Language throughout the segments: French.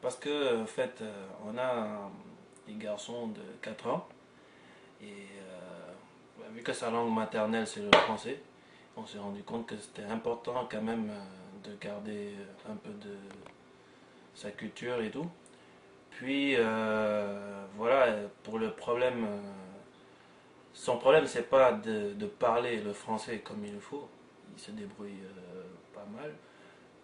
parce que en fait, on a des garçons de 4 ans et vu que sa langue maternelle c'est le français, on s'est rendu compte que c'était important quand même de garder un peu de sa culture et tout. Puis voilà, pour le problème, son problème c'est pas de parler le français comme il faut, il se débrouille pas mal,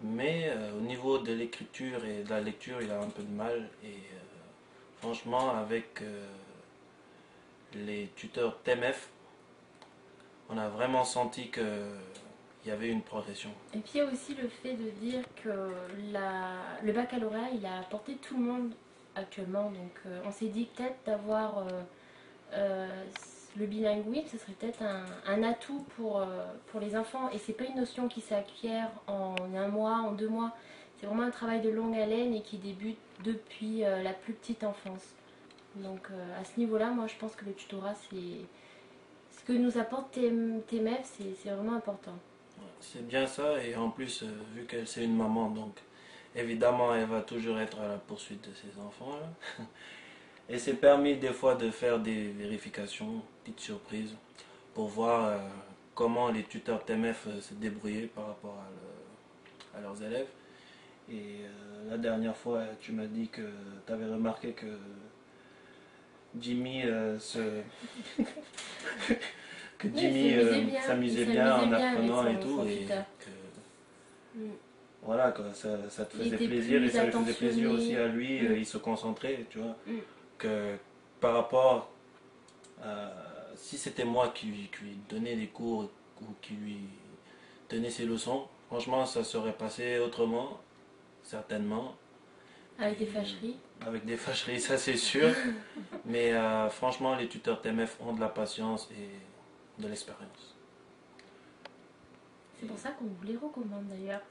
mais au niveau de l'écriture et de la lecture il a un peu de mal et franchement avec les tuteurs TMF, on a vraiment senti que il y avait une progression. Et puis il y a aussi le fait de dire que le baccalauréat, il a apporté tout le monde actuellement. Donc on s'est dit peut-être d'avoir euh, le bilinguisme, ce serait peut-être un atout pour les enfants. Et c'est pas une notion qui s'acquiert en un mois, en 2 mois. C'est vraiment un travail de longue haleine et qui débute depuis la plus petite enfance. Donc à ce niveau-là, moi je pense que le tutorat, c'est ce que nous apporte TMF, c'est vraiment important. C'est bien ça, et en plus, vu qu'elle c'est une maman, donc évidemment elle va toujours être à la poursuite de ses enfants là. Et c'est permis des fois de faire des vérifications, petites surprises, pour voir comment les tuteurs TMF se débrouillaient par rapport à leurs élèves. Et la dernière fois, tu m'as dit que tu avais remarqué que Jimmy que Oui, Jimmy il s'amusait bien s'amusait en bien avec apprenant et son tout, et tuteur. que Mm. voilà quoi, ça te Il faisait était plaisir et plus ça lui faisait plaisir aussi attentionné. à lui, Mm. il se concentrait, tu vois, Mm. que par rapport si c'était moi qui lui donnais des cours ou qui lui donnais ses leçons, franchement ça serait passé autrement, certainement, Avec des et fâcheries. avec des fâcheries, ça c'est sûr, mais franchement les tuteurs TMF ont de la patience et de l'expérience. C'est pour ça qu'on vous les recommande d'ailleurs.